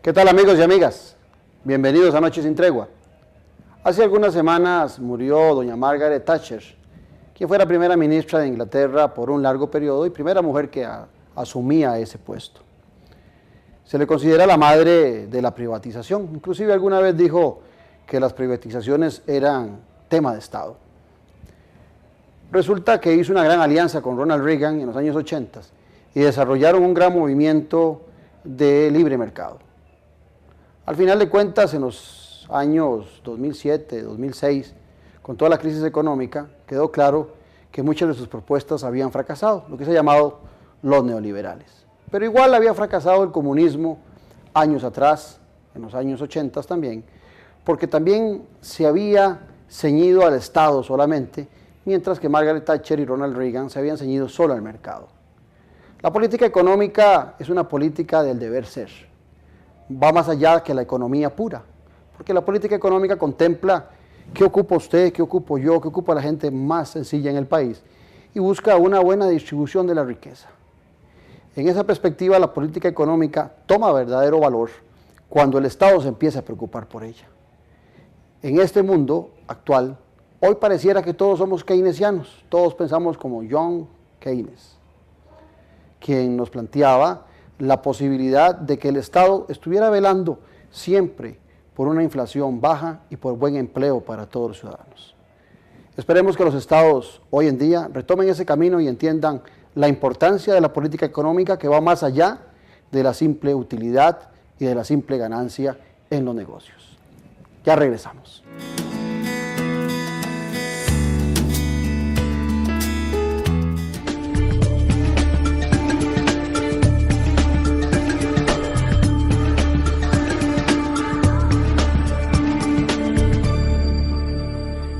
¿Qué tal, amigos y amigas? Bienvenidos a Noche sin Tregua. Hace algunas semanas murió doña Margaret Thatcher, quien fue la primera ministra de Inglaterra por un largo periodo y primera mujer que asumía ese puesto. Se le considera la madre de la privatización. Inclusive alguna vez dijo que las privatizaciones eran tema de Estado. Resulta que hizo una gran alianza con Ronald Reagan en los años 80 y desarrollaron un gran movimiento de libre mercado. Al final de cuentas, en los años 2007, 2006, con toda la crisis económica, quedó claro que muchas de sus propuestas habían fracasado, lo que se ha llamado los neoliberales. Pero igual había fracasado el comunismo años atrás, en los años 80 también, porque también se había ceñido al Estado solamente, mientras que Margaret Thatcher y Ronald Reagan se habían ceñido solo al mercado. La política económica es una política del deber ser. Va más allá que la economía pura, porque la política económica contempla qué ocupa usted, qué ocupo yo, qué ocupa la gente más sencilla en el país y busca una buena distribución de la riqueza. En esa perspectiva, la política económica toma verdadero valor cuando el Estado se empieza a preocupar por ella. En este mundo actual, hoy pareciera que todos somos keynesianos, todos pensamos como John Keynes, quien nos planteaba la posibilidad de que el Estado estuviera velando siempre por una inflación baja y por buen empleo para todos los ciudadanos. Esperemos que los Estados hoy en día retomen ese camino y entiendan la importancia de la política económica que va más allá de la simple utilidad y de la simple ganancia en los negocios. Ya regresamos.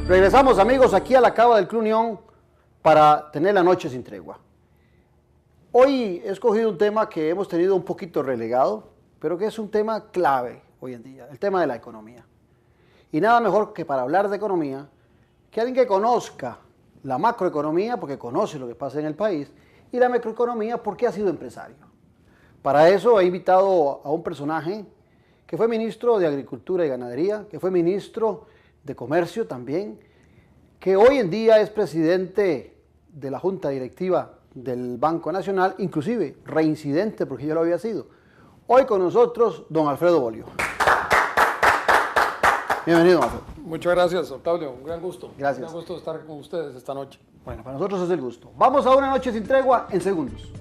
Regresamos, amigos, aquí a la cava del Club Unión para tener la noche sin tregua. Hoy he escogido un tema que hemos tenido un poquito relegado, pero que es un tema clave hoy en día, el tema de la economía. Y nada mejor que para hablar de economía, que alguien que conozca la macroeconomía, porque conoce lo que pasa en el país, y la microeconomía porque ha sido empresario. Para eso he invitado a un personaje que fue ministro de Agricultura y Ganadería, que fue ministro de Comercio también, que hoy en día es presidente de la Junta Directiva del Banco Nacional, inclusive reincidente porque yo lo había sido. Hoy con nosotros, don Alfredo Bolio. Bienvenido, Alfredo. Muchas gracias, Octavio, un gran gusto. Gracias. Un gran gusto estar con ustedes esta noche. Bueno, para nosotros es el gusto. Vamos a una noche sin tregua en segundos.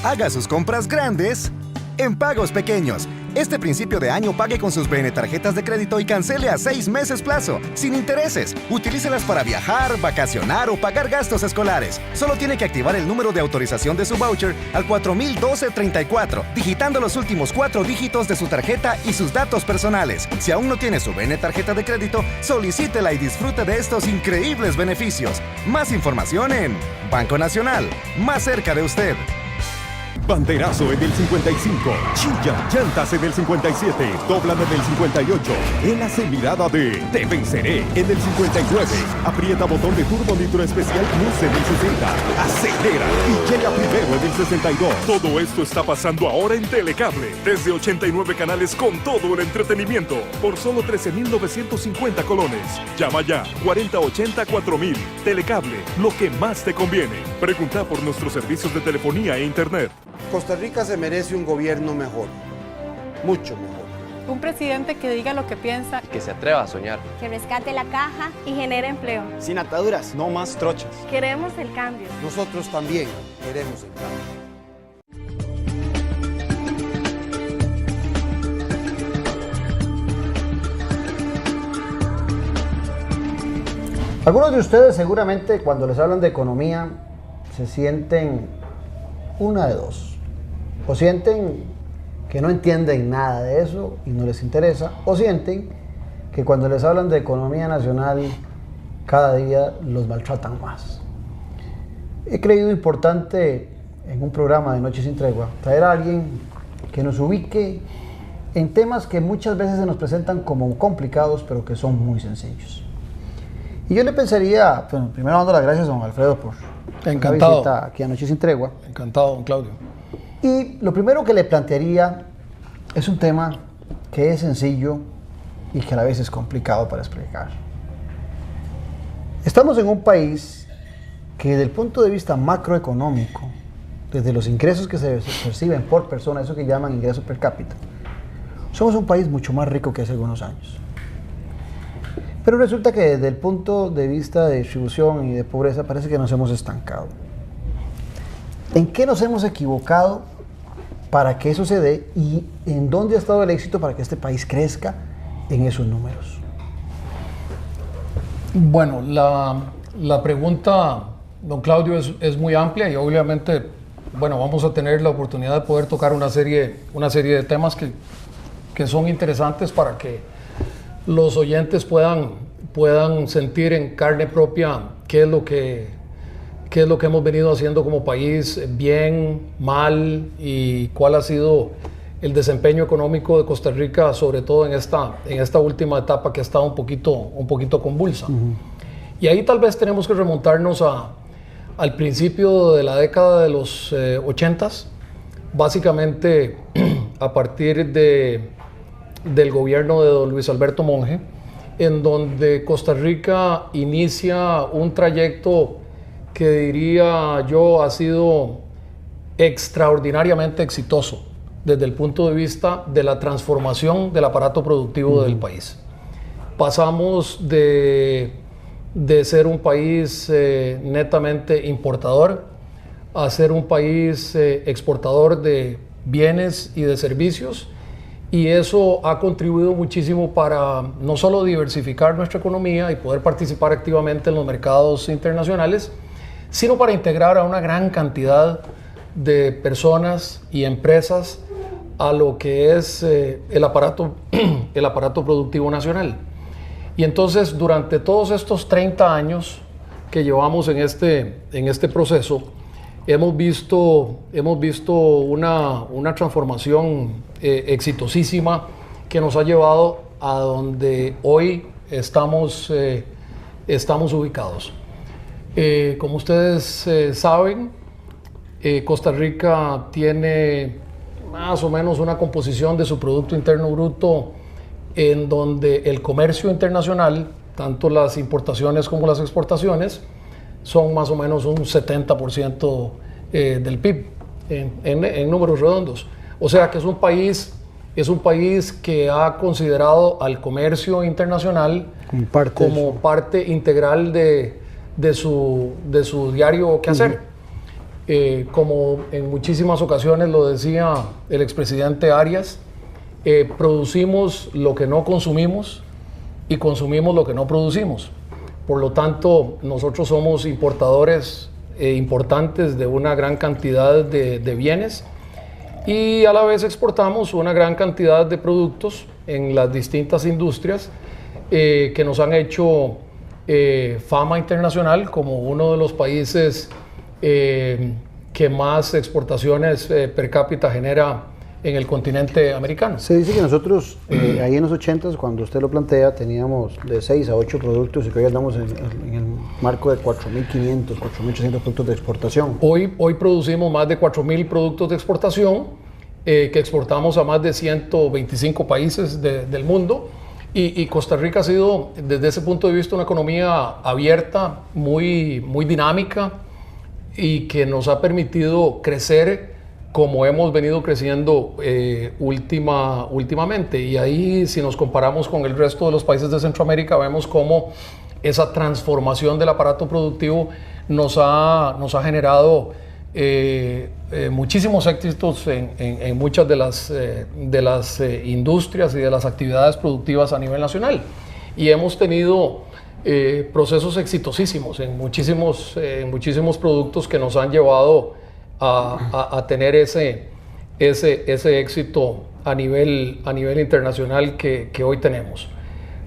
Haga sus compras grandes en pagos pequeños. Este principio de año pague con sus BN tarjetas de crédito y cancele a 6 meses plazo, sin intereses. Utilícelas para viajar, vacacionar o pagar gastos escolares. Solo tiene que activar el número de autorización de su voucher al 401234, digitando los últimos 4 dígitos de su tarjeta y sus datos personales. Si aún no tiene su BN tarjeta de crédito, solicítela y disfrute de estos increíbles beneficios. Más información en Banco Nacional, más cerca de usted. Banderazo en el 55, chilla llantas en el 57, doblan en el 58, él hace mirada de Te venceré en el 59, aprieta botón de turbo nitro especial plus en el 60, acelera y llega primero en el 62. Todo esto está pasando ahora en Telecable, desde 89 canales con todo el entretenimiento, por solo 13.950 colones. Llama ya, 4080-4000. Telecable, lo que más te conviene. Pregunta por nuestros servicios de telefonía e internet. Costa Rica se merece un gobierno mejor, mucho mejor. Un presidente que diga lo que piensa. Que se atreva a soñar. Que rescate la caja y genere empleo. Sin ataduras, no más trochas. Queremos el cambio. Nosotros también queremos el cambio. Algunos de ustedes seguramente cuando les hablan de economía se sienten una de dos. O sienten que no entienden nada de eso y no les interesa, o sienten que cuando les hablan de economía nacional cada día los maltratan más. He creído importante en un programa de Noche sin Tregua traer a alguien que nos ubique en temas que muchas veces se nos presentan como complicados pero que son muy sencillos. Y yo le pensaría, bueno, primero dando las gracias a don Alfredo por Encantado. la visita aquí a Noche Sin Tregua. Encantado, don Claudio. Y lo primero que le plantearía es un tema que es sencillo y que a la vez es complicado para explicar. Estamos en un país que desde el punto de vista macroeconómico, desde los ingresos que se perciben por persona, eso que llaman ingresos per cápita, somos un país mucho más rico que hace algunos años. Pero resulta que desde el punto de vista de distribución y de pobreza parece que nos hemos estancado. ¿En qué nos hemos equivocado para que eso se dé y en dónde ha estado el éxito para que este país crezca en esos números? Bueno, la pregunta, don Claudio, es muy amplia y obviamente, bueno, vamos a tener la oportunidad de poder tocar una serie de temas que son interesantes para que los oyentes puedan sentir en carne propia qué es lo que hemos venido haciendo como país, bien, mal, y cuál ha sido el desempeño económico de Costa Rica, sobre todo en esta última etapa que ha estado un poquito convulsa. Y ahí tal vez tenemos que remontarnos al principio de la década de los 80s, básicamente a partir del gobierno de don Luis Alberto Monge, en donde Costa Rica inicia un trayecto que diría yo ha sido extraordinariamente exitoso desde el punto de vista de la transformación del aparato productivo del país. Pasamos de ser un país netamente importador a ser un país exportador de bienes y de servicios, y eso ha contribuido muchísimo para no solo diversificar nuestra economía y poder participar activamente en los mercados internacionales, sino para integrar a una gran cantidad de personas y empresas a lo que es el aparato productivo nacional. Y entonces, durante todos estos 30 años que llevamos en este proceso, hemos visto una transformación exitosísima que nos ha llevado a donde hoy estamos ubicados. Como ustedes saben, Costa Rica tiene más o menos una composición de su Producto Interno Bruto en donde el comercio internacional, tanto las importaciones como las exportaciones, son más o menos un 70% del PIB en números redondos. O sea que es un país que ha considerado al comercio internacional como parte integral de su diario quehacer. Como en muchísimas ocasiones lo decía el expresidente Arias, producimos lo que no consumimos y consumimos lo que no producimos. Por lo tanto, nosotros somos importadores importantes de una gran cantidad de bienes y a la vez exportamos una gran cantidad de productos en las distintas industrias que nos han hecho fama internacional como uno de los países que más exportaciones per cápita genera en el continente americano. Se dice que nosotros, ahí en los 80s, cuando usted lo plantea, teníamos de 6 a 8 productos y que hoy andamos en el marco de 4.500, 4.800 productos de exportación. Hoy producimos más de 4.000 productos de exportación que exportamos a más de 125 países del mundo. Y Costa Rica ha sido, desde ese punto de vista, una economía abierta, muy dinámica y que nos ha permitido crecer como hemos venido creciendo últimamente. Y ahí, si nos comparamos con el resto de los países de Centroamérica, vemos cómo esa transformación del aparato productivo nos ha generado muchísimos éxitos en muchas de las industrias y de las actividades productivas a nivel nacional. Y hemos tenido procesos exitosísimos en muchísimos productos que nos han llevado a tener ese éxito a nivel internacional que hoy tenemos.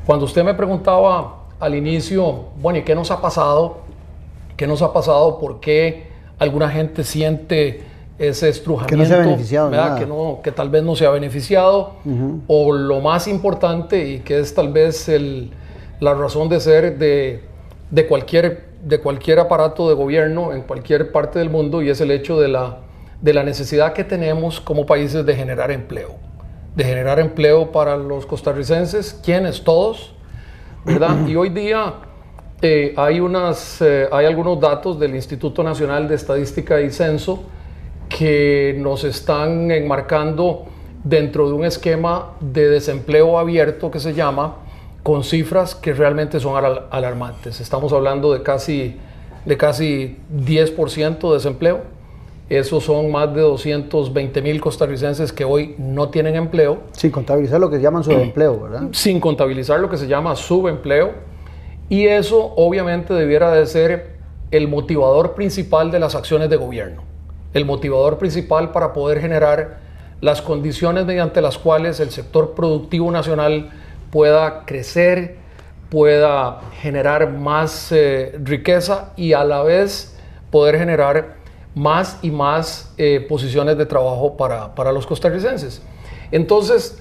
Cuando usted me preguntaba al inicio, bueno, ¿y qué nos ha pasado? ¿Qué nos ha pasado? ¿Por qué alguna gente siente ese estrujamiento? Que no se ha beneficiado de nada. Que tal vez no se ha beneficiado. O lo más importante, y que es tal vez la razón de ser de de cualquier aparato de gobierno en cualquier parte del mundo, y es el hecho de la necesidad que tenemos como países de generar empleo para los costarricenses, quienes todos, ¿verdad? Y hoy día hay algunos datos del Instituto Nacional de Estadística y Censo que nos están enmarcando dentro de un esquema de desempleo abierto que se llama, con cifras que realmente son alarmantes. Estamos hablando de casi 10% de desempleo. Esos son más de 220,000 costarricenses que hoy no tienen empleo. Sin contabilizar lo que llaman subempleo, ¿verdad? Sin contabilizar lo que se llama subempleo. Y eso obviamente debiera de ser el motivador principal de las acciones de gobierno. El motivador principal para poder generar las condiciones mediante las cuales el sector productivo nacional pueda crecer, pueda generar más riqueza y a la vez poder generar más y más posiciones de trabajo para los costarricenses. Entonces,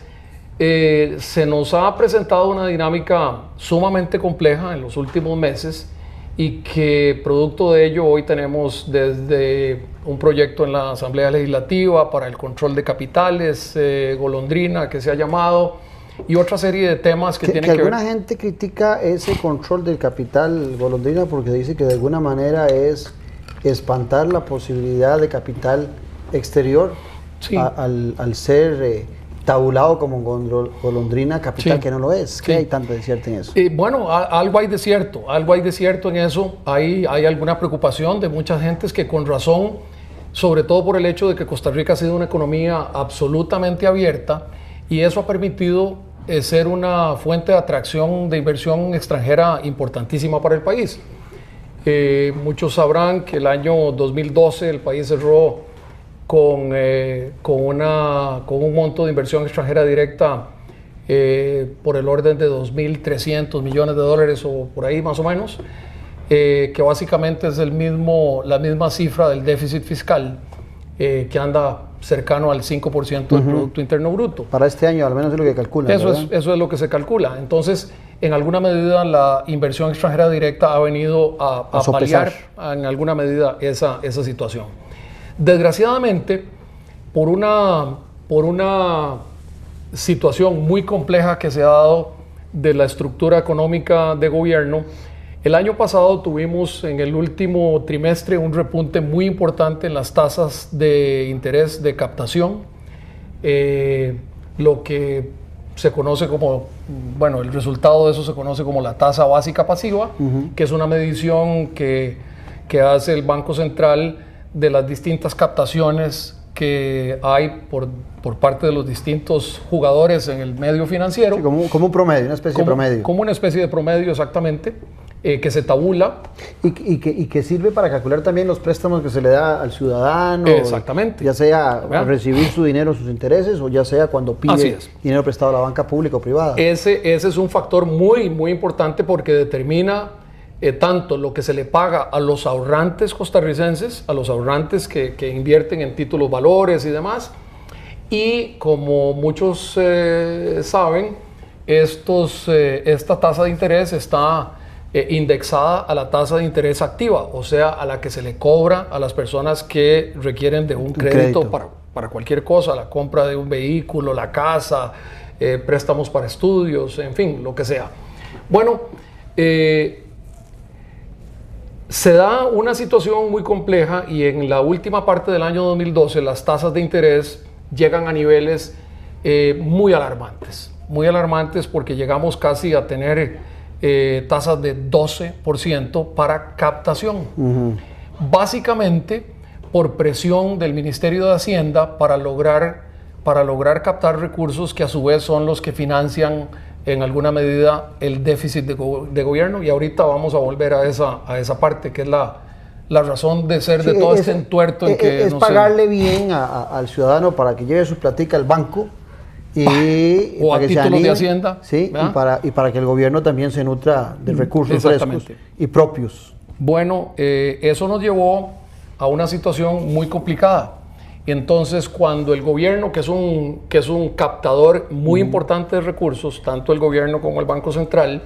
se nos ha presentado una dinámica sumamente compleja en los últimos meses y que producto de ello hoy tenemos desde un proyecto en la Asamblea Legislativa para el control de capitales, golondrina que se ha llamado, y otra serie de temas que tienen que ver. Alguna gente critica ese control del capital golondrina porque dice que de alguna manera es espantar la posibilidad de capital exterior, sí, al ser tabulado como golondrina capital, sí, que no lo es. ¿Qué, sí, hay tanto de cierto en eso? Bueno, algo hay de cierto en eso. Hay alguna preocupación de muchas gentes que con razón, sobre todo por el hecho de que Costa Rica ha sido una economía absolutamente abierta, y eso ha permitido ser una fuente de atracción de inversión extranjera importantísima para el país. Muchos sabrán que el año 2012 el país cerró con un monto de inversión extranjera directa por el orden de 2.300 millones de dólares o por ahí más o menos, que básicamente es la misma cifra del déficit fiscal, que anda cercano al 5% del Producto Interno Bruto. Para este año al menos es lo que calculan. Eso es lo que se calcula. Entonces, en alguna medida la inversión extranjera directa ha venido a paliar en alguna medida esa situación. Desgraciadamente, por una situación muy compleja que se ha dado de la estructura económica de gobierno, el año pasado tuvimos en el último trimestre un repunte muy importante en las tasas de interés de captación, lo que se conoce como, bueno, el resultado de eso se conoce como la tasa básica pasiva, que es una medición que hace el Banco Central de las distintas captaciones que hay por parte de los distintos jugadores en el medio financiero. Sí, como un promedio, una especie de promedio. Como una especie de promedio, exactamente, que se tabula. Y que sirve para calcular también los préstamos que se le da al ciudadano. Exactamente. Ya sea al recibir su dinero, sus intereses, o ya sea cuando pide dinero prestado a la banca pública o privada. Ese es un factor muy, muy importante porque determina tanto lo que se le paga a los ahorrantes costarricenses, a los ahorrantes que invierten en títulos valores y demás, y como muchos saben, esta tasa de interés está indexada a la tasa de interés activa, o sea, a la que se le cobra a las personas que requieren de un crédito. Para cualquier cosa, la compra de un vehículo, la casa, préstamos para estudios, en fin, lo que sea. Bueno, se da una situación muy compleja y en la última parte del año 2012 las tasas de interés llegan a niveles muy alarmantes porque llegamos casi a tener tasas de 12% para captación. Básicamente por presión del Ministerio de Hacienda para lograr captar recursos que a su vez son los que financian en alguna medida el déficit de gobierno, y ahorita vamos a volver a esa parte que es la razón de ser de todo este entuerto en que... Es pagarle bien al ciudadano para que lleve su platica al banco o a títulos de Hacienda. Sí, y para que el gobierno también se nutra de recursos frescos y propios. Bueno, eso nos llevó a una situación muy complicada. Entonces, cuando el gobierno, que es un captador muy importante de recursos, tanto el gobierno como el Banco Central,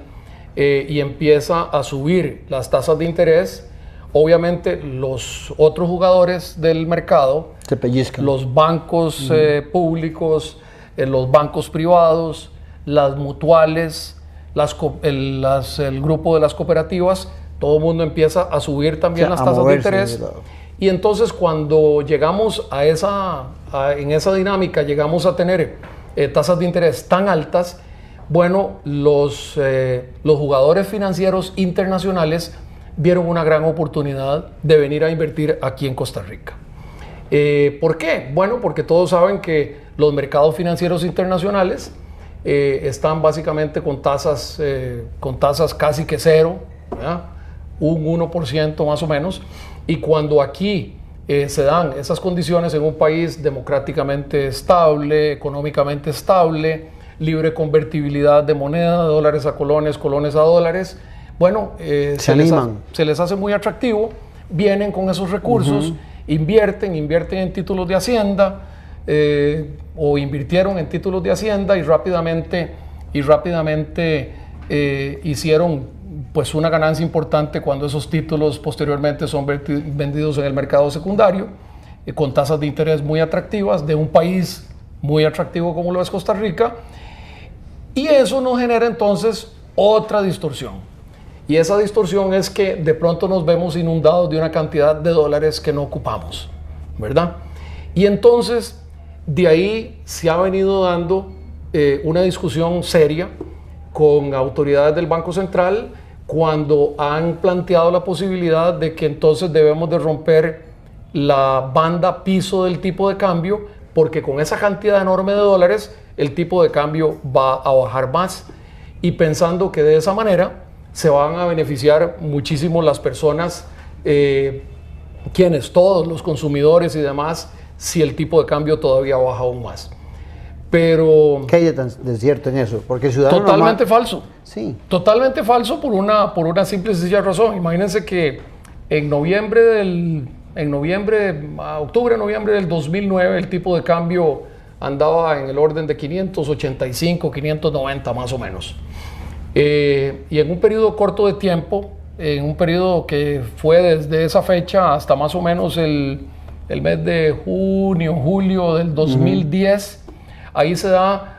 y empieza a subir las tasas de interés, obviamente los otros jugadores del mercado, se pellizcan. Los bancos públicos, los bancos privados, las mutuales, el grupo de las cooperativas, todo el mundo empieza a subir también las tasas de interés. Y entonces cuando llegamos en esa dinámica, llegamos a tener tasas de interés tan altas, bueno, los jugadores financieros internacionales vieron una gran oportunidad de venir a invertir aquí en Costa Rica. ¿Por qué? Bueno, porque todos saben que los mercados financieros internacionales están básicamente con tasas casi que cero, ¿verdad? Un 1% más o menos, y cuando aquí se dan esas condiciones en un país democráticamente estable, económicamente estable, libre convertibilidad de moneda, de dólares a colones, colones a dólares, bueno, se les hace muy atractivo, vienen con esos recursos, invierten en títulos de Hacienda, o invirtieron en títulos de Hacienda y rápidamente hicieron pues una ganancia importante cuando esos títulos posteriormente son vendidos en el mercado secundario, con tasas de interés muy atractivas de un país muy atractivo como lo es Costa Rica, y eso nos genera entonces otra distorsión. Y esa distorsión es que de pronto nos vemos inundados de una cantidad de dólares que no ocupamos, ¿verdad? Y entonces de ahí se ha venido dando una discusión seria con autoridades del Banco Central cuando han planteado la posibilidad de que entonces debemos de romper la banda piso del tipo de cambio, porque con esa cantidad enorme de dólares el tipo de cambio va a bajar más, y pensando que de esa manera se van a beneficiar muchísimo las personas, todos los consumidores y demás, si el tipo de cambio todavía baja aún más. Pero ¿qué hay de cierto en eso? Porque el ciudadano totalmente falso. Sí. Totalmente falso por una simple y sencilla razón. Imagínense que en octubre-noviembre del 2009 el tipo de cambio andaba en el orden de 585, 590 más o menos. Y en un periodo corto de tiempo, en un periodo que fue desde esa fecha hasta más o menos el mes de junio, julio del 2010, ahí se da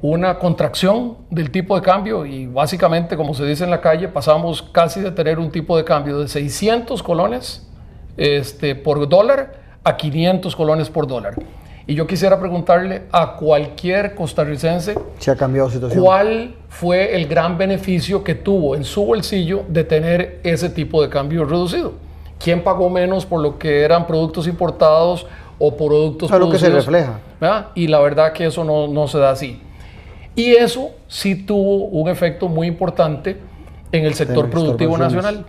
una contracción del tipo de cambio y básicamente, como se dice en la calle, pasamos casi de tener un tipo de cambio de 600 colones por dólar a 500 colones por dólar. Y yo quisiera preguntarle a cualquier costarricense, ¿se ha cambiado la situación? ¿Cuál fue el gran beneficio que tuvo en su bolsillo de tener ese tipo de cambio reducido? ¿Quién pagó menos por lo que eran productos importados o productos producidos? Lo que se refleja. ¿Verdad? Y la verdad que eso no se da así. Y eso sí tuvo un efecto muy importante en el sector productivo nacional.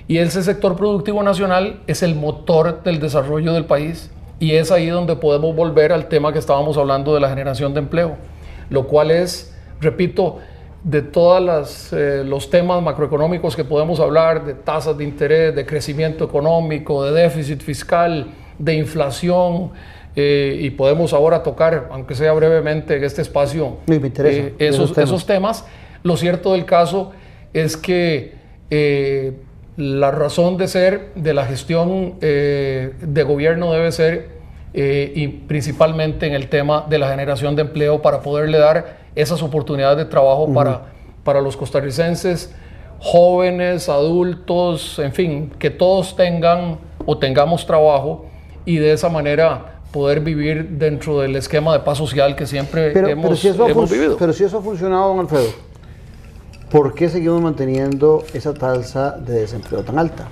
Y ese sector productivo nacional es el motor del desarrollo del país. Y es ahí donde podemos volver al tema que estábamos hablando de la generación de empleo, lo cual es, repito, de todos los temas macroeconómicos que podemos hablar, de tasas de interés, de crecimiento económico, de déficit fiscal, de inflación, y podemos ahora tocar, aunque sea brevemente en este espacio, esos temas. Lo cierto del caso es que la razón de ser de la gestión de gobierno debe ser y principalmente en el tema de la generación de empleo para poderle dar esas oportunidades de trabajo para los costarricenses, jóvenes, adultos, en fin, que todos tengan o tengamos trabajo y de esa manera poder vivir dentro del esquema de paz social que siempre hemos vivido. Pero si eso ha funcionado, don Alfredo, ¿por qué seguimos manteniendo esa tasa de desempleo tan alta?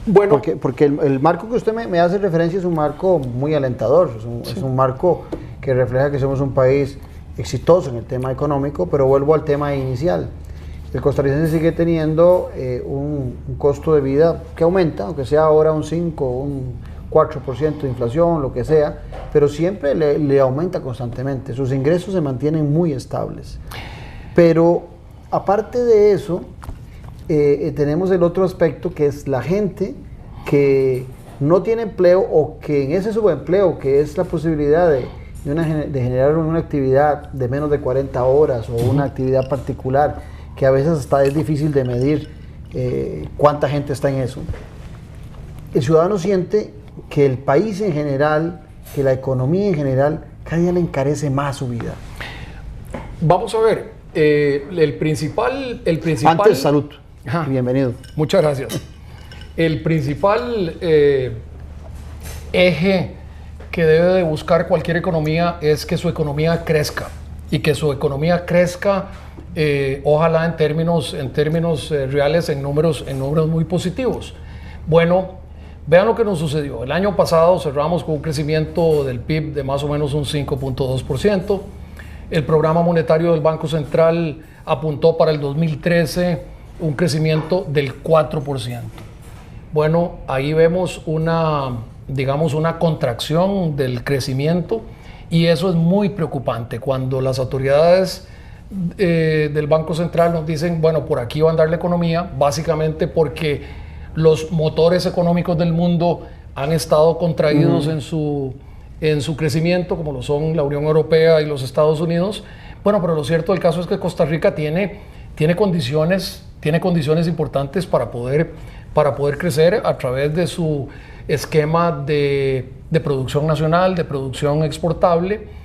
Bueno, porque el marco que usted me hace referencia es un marco muy alentador, es un marco que refleja que somos un país exitoso en el tema económico, pero vuelvo al tema inicial. El costarricense sigue teniendo un costo de vida que aumenta, aunque sea ahora un 5, un 4% de inflación, lo que sea, pero siempre le aumenta constantemente. Sus ingresos se mantienen muy estables. Pero aparte de eso, tenemos el otro aspecto, que es la gente que no tiene empleo o que en ese subempleo, que es la posibilidad de generar una actividad de menos de 40 horas o una actividad particular que a veces hasta es difícil de medir cuánta gente está en eso. El ciudadano siente que el país en general, que la economía en general, cada día le encarece más su vida. Vamos a ver, el principal... Antes, salud. Ajá. Bienvenido. Muchas gracias. El principal eje que debe de buscar cualquier economía es que su economía crezca, y que su economía crezca, ojalá en términos reales, en números muy positivos. Bueno, vean lo que nos sucedió. El año pasado cerramos con un crecimiento del PIB de más o menos un 5.2%. El programa monetario del Banco Central apuntó para el 2013 un crecimiento del 4%. Bueno, ahí vemos una contracción del crecimiento, y eso es muy preocupante cuando las autoridades del Banco Central nos dicen, bueno, por aquí va a andar la economía, básicamente porque los motores económicos del mundo han estado contraídos en su crecimiento, como lo son la Unión Europea y los Estados Unidos. Bueno, pero lo cierto del caso es que Costa Rica tiene condiciones importantes para poder crecer a través de su esquema de producción nacional, de producción exportable,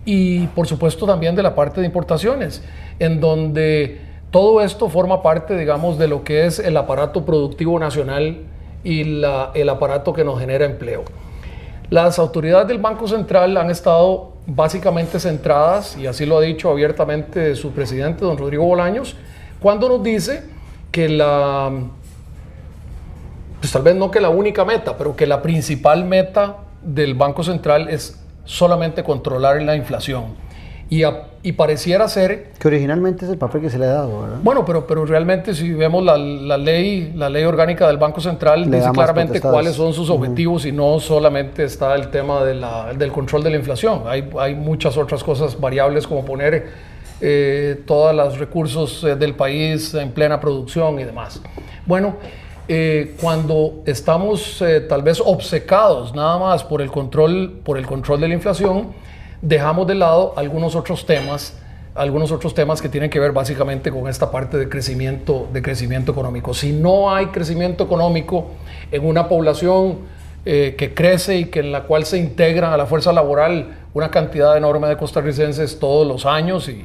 y por supuesto también de la parte de importaciones, en donde todo esto forma parte, digamos, de lo que es el aparato productivo nacional y el aparato que nos genera empleo. Las autoridades del Banco Central han estado básicamente centradas, y así lo ha dicho abiertamente su presidente, don Rodrigo Bolaños, cuando nos dice que pues tal vez no que la única meta, pero que la principal meta del Banco Central es solamente controlar la inflación. Y pareciera ser... Que originalmente es el papel que se le ha dado, ¿verdad? Bueno, pero realmente si vemos la ley orgánica del Banco Central, dice claramente cuáles son sus objetivos, y no solamente está el tema del control de la inflación. Hay muchas otras cosas variables, como poner todos los recursos del país en plena producción y demás. Bueno, cuando estamos tal vez obcecados nada más por el control de la inflación, dejamos de lado algunos otros temas que tienen que ver básicamente con esta parte de crecimiento económico. Si no hay crecimiento económico en una población que crece y en la cual se integran a la fuerza laboral una cantidad enorme de costarricenses todos los años y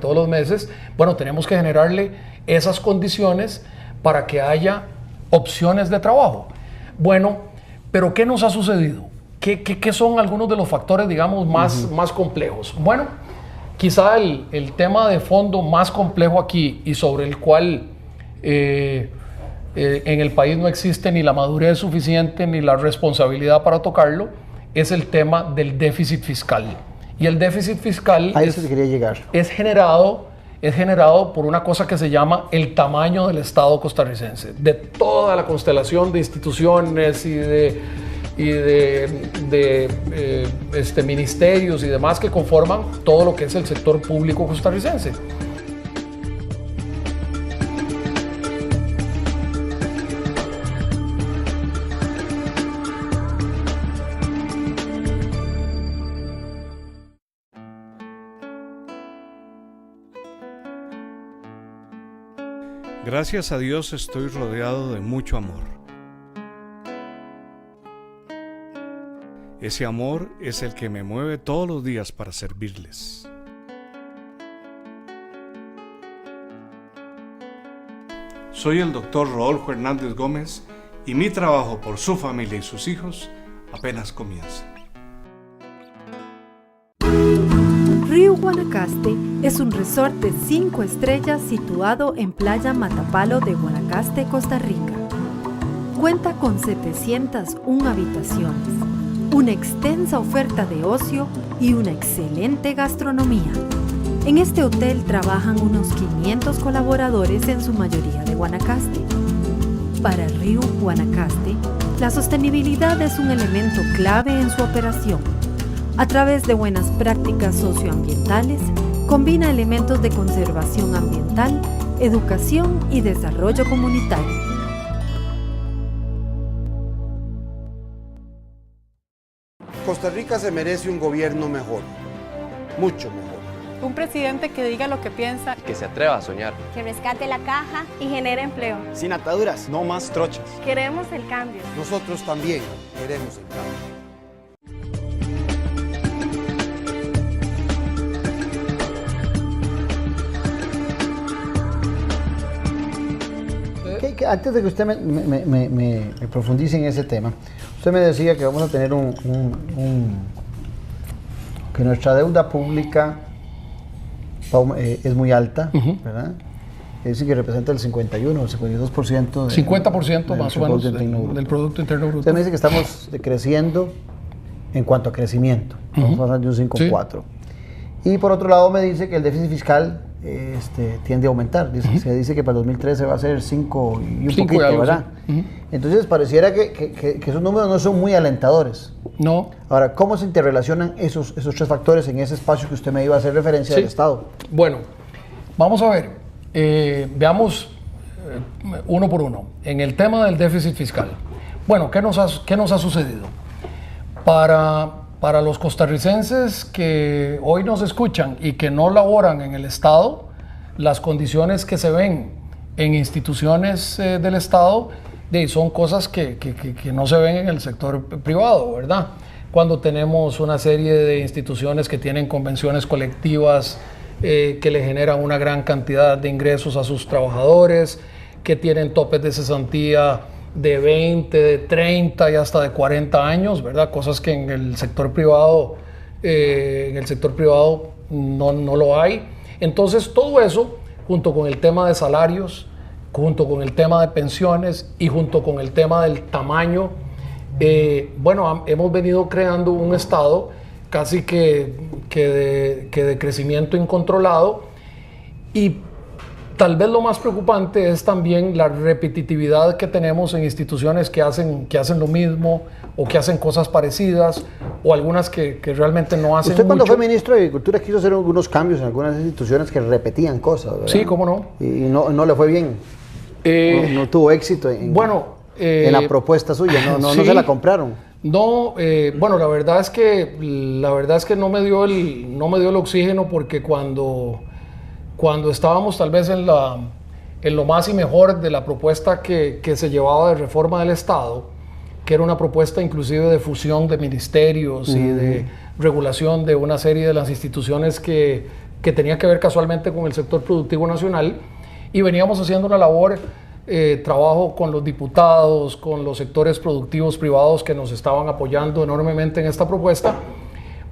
todos los meses, bueno, tenemos que generarle esas condiciones para que haya opciones de trabajo. Bueno, pero ¿qué nos ha sucedido? ¿Qué son algunos de los factores, digamos, más complejos? Bueno, quizá el tema de fondo más complejo aquí, y sobre el cual en el país no existe ni la madurez suficiente ni la responsabilidad para tocarlo, es el tema del déficit fiscal. Y el déficit fiscal es generado por una cosa que se llama el tamaño del Estado costarricense, de toda la constelación de instituciones y de ministerios y demás que conforman todo lo que es el sector público costarricense. Gracias a Dios estoy rodeado de mucho amor. Ese amor es el que me mueve todos los días para servirles. Soy el doctor Rodolfo Hernández Gómez y mi trabajo por su familia y sus hijos apenas comienza. Río Guanacaste es un resort de 5 estrellas situado en Playa Matapalo de Guanacaste, Costa Rica. Cuenta con 701 habitaciones, una extensa oferta de ocio y una excelente gastronomía. En este hotel trabajan unos 500 colaboradores, en su mayoría de Guanacaste. Para Río Guanacaste, la sostenibilidad es un elemento clave en su operación. A través de buenas prácticas socioambientales, combina elementos de conservación ambiental, educación y desarrollo comunitario. Costa Rica se merece un gobierno mejor, mucho mejor. Un presidente que diga lo que piensa. Que se atreva a soñar. Que rescate la caja y genere empleo. Sin ataduras, no más trochas. Queremos el cambio. Nosotros también queremos el cambio. Antes de que usted me profundice en ese tema, usted me decía que vamos a tener que nuestra deuda pública es muy alta, ¿verdad? Es decir, que representa el 51 o el 52% 50% más o menos del Producto Interno Bruto. Usted me dice que estamos creciendo en cuanto a crecimiento, vamos a pasar de un 5,4. Y por otro lado me dice que el déficit fiscal tiende a aumentar. Se dice que para el 2013 va a ser 5 y un poquito, algo, ¿verdad? Entonces pareciera que esos números no son muy alentadores. No. Ahora, ¿cómo se interrelacionan esos tres factores en ese espacio que usted me iba a hacer referencia del Estado? Bueno, vamos a ver. Veamos uno por uno. En el tema del déficit fiscal. Bueno, ¿qué nos ha sucedido? Para los costarricenses que hoy nos escuchan y que no laboran en el Estado, las condiciones que se ven en instituciones del Estado son cosas que no se ven en el sector privado, ¿verdad? Cuando tenemos una serie de instituciones que tienen convenciones colectivas que le generan una gran cantidad de ingresos a sus trabajadores, que tienen topes de cesantía de 20, de 30 y hasta de 40 años, ¿verdad? Cosas que en el sector privado, no lo hay. Entonces, todo eso, junto con el tema de salarios, junto con el tema de pensiones y junto con el tema del tamaño, hemos venido creando un estado casi que de crecimiento incontrolado, y tal vez lo más preocupante es también la repetitividad que tenemos en instituciones que hacen lo mismo o que hacen cosas parecidas, o algunas que realmente no hacen Usted cuando mucho. fue ministro de Agricultura quiso hacer algunos cambios en algunas instituciones que repetían cosas, ¿verdad? Sí, cómo no. Y no le fue bien. No tuvo éxito en la propuesta suya, no se la compraron. No, la verdad es que no me dio el oxígeno, porque cuando estábamos tal vez en lo más y mejor de la propuesta que se llevaba de reforma del Estado, que era una propuesta inclusive de fusión de ministerios y de regulación de una serie de las instituciones que tenía que ver casualmente con el sector productivo nacional, y veníamos haciendo una labor, trabajo con los diputados, con los sectores productivos privados que nos estaban apoyando enormemente en esta propuesta.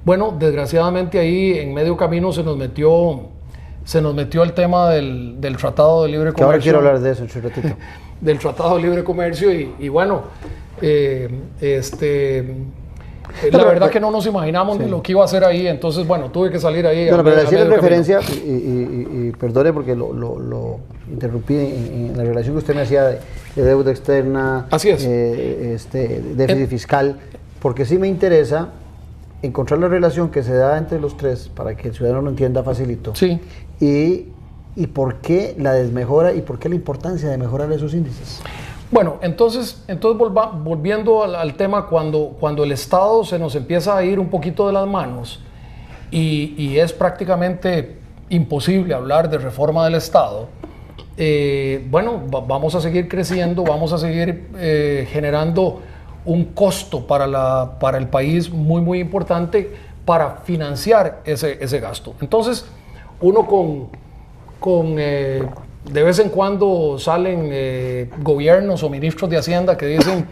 Bueno, desgraciadamente ahí en medio camino se nos metió el tema del Tratado de Libre Comercio. Que ahora quiero hablar de eso en un ratito. Del Tratado de Libre Comercio y bueno, la verdad que no nos imaginamos ni lo que iba a hacer ahí, entonces bueno, tuve que salir ahí. Bueno, pero decir en referencia, y perdone porque lo interrumpí en la relación que usted me hacía de deuda externa, así es, déficit fiscal, porque sí me interesa encontrar la relación que se da entre los tres para que el ciudadano lo entienda facilito. Sí. Y por qué la desmejora y por qué la importancia de mejorar esos índices. Bueno, entonces volviendo al tema, cuando el Estado se nos empieza a ir un poquito de las manos y es prácticamente imposible hablar de reforma del Estado, vamos a seguir creciendo, vamos a seguir generando un costo para el país muy, muy importante para financiar ese gasto. Entonces, uno de vez en cuando salen gobiernos o ministros de Hacienda que dicen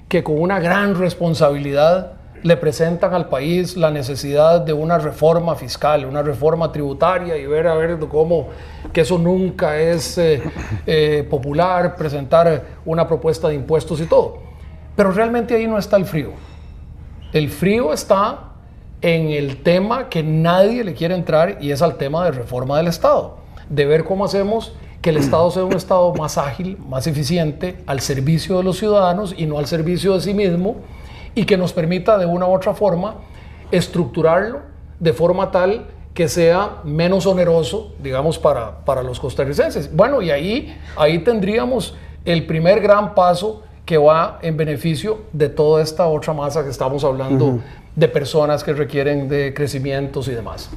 que con una gran responsabilidad le presentan al país la necesidad de una reforma fiscal, una reforma tributaria, y ver cómo que eso nunca es popular, presentar una propuesta de impuestos y todo. Pero realmente ahí no está el frío. El frío está en el tema que nadie le quiere entrar, y es al tema de reforma del Estado, de ver cómo hacemos que el Estado sea un Estado más ágil, más eficiente, al servicio de los ciudadanos y no al servicio de sí mismo, y que nos permita de una u otra forma estructurarlo de forma tal que sea menos oneroso, digamos, para los costarricenses. Bueno, y ahí tendríamos el primer gran paso que va en beneficio de toda esta otra masa que estamos hablando, de personas que requieren de crecimientos y demás.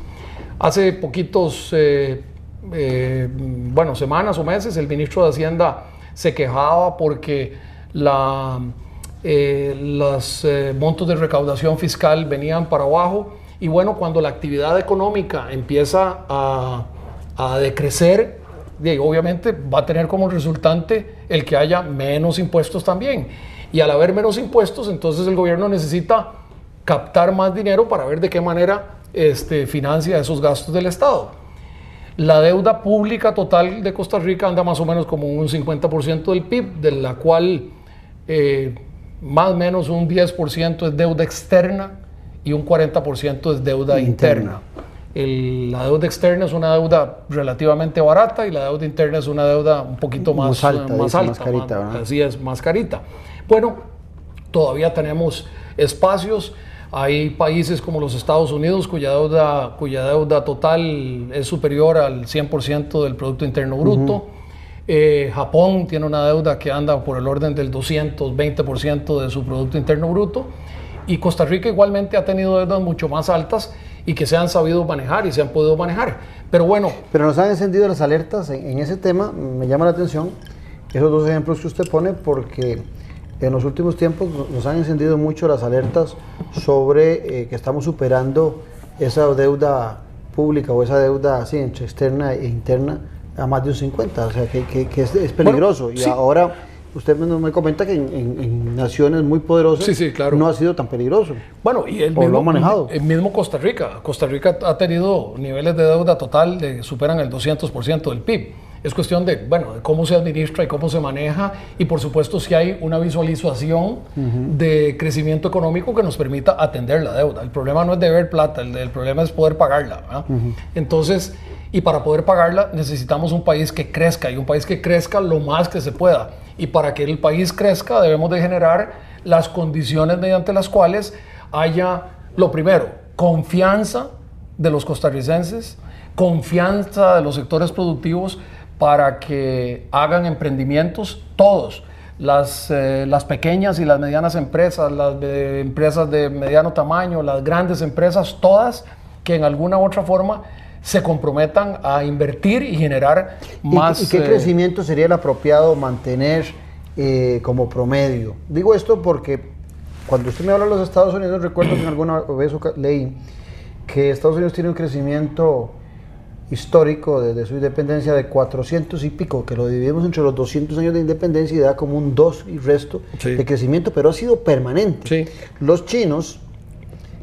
Hace poquitos, semanas o meses, el ministro de Hacienda se quejaba porque los montos de recaudación fiscal venían para abajo, y bueno, cuando la actividad económica empieza a decrecer, obviamente va a tener como resultante el que haya menos impuestos también, y al haber menos impuestos, entonces el gobierno necesita captar más dinero para ver de qué manera financia esos gastos del Estado. La deuda pública total de Costa Rica anda más o menos como un 50% del PIB, de la cual más o menos un 10% es deuda externa y un 40% es deuda interna. La deuda externa es una deuda relativamente barata y la deuda interna es una deuda un poquito más alta, más carita, así es, más carita. Bueno, todavía tenemos espacios. Hay países como los Estados Unidos cuya deuda total es superior al 100% del Producto Interno Bruto. Japón tiene una deuda que anda por el orden del 220% de su Producto Interno Bruto. Y Costa Rica igualmente ha tenido deudas mucho más altas y que se han sabido manejar y se han podido manejar. Pero bueno. Pero nos han encendido las alertas en ese tema. Me llama la atención esos dos ejemplos que usted pone, porque en los últimos tiempos nos han encendido mucho las alertas sobre que estamos superando esa deuda pública o esa deuda así entre externa e interna a más de un 50, o sea que es peligroso. Bueno, y sí. Ahora usted me comenta que en naciones muy poderosas claro, no ha sido tan peligroso. Bueno, y el mismo Costa Rica ha tenido niveles de deuda total que superan el 200% del PIB. Es cuestión de cómo se administra y cómo se maneja, y por supuesto si hay una visualización de crecimiento económico que nos permita atender la deuda. El problema no es deber plata, el problema es poder pagarla, ¿verdad? Entonces, y para poder pagarla necesitamos un país que crezca, y un país que crezca lo más que se pueda. Y para que el país crezca debemos de generar las condiciones mediante las cuales haya, lo primero, confianza de los costarricenses, confianza de los sectores productivos, para que hagan emprendimientos todos, las pequeñas y las medianas empresas, las empresas de mediano tamaño, las grandes empresas, todas que en alguna u otra forma se comprometan a invertir y generar más. ¿Y qué crecimiento sería el apropiado mantener como promedio? Digo esto porque cuando usted me habla de los Estados Unidos, recuerdo que en alguna vez leí que Estados Unidos tiene un crecimiento histórico desde su independencia de 400 y pico, que lo dividimos entre los 200 años de independencia y da como un 2 y resto de crecimiento, pero ha sido permanente. Los chinos,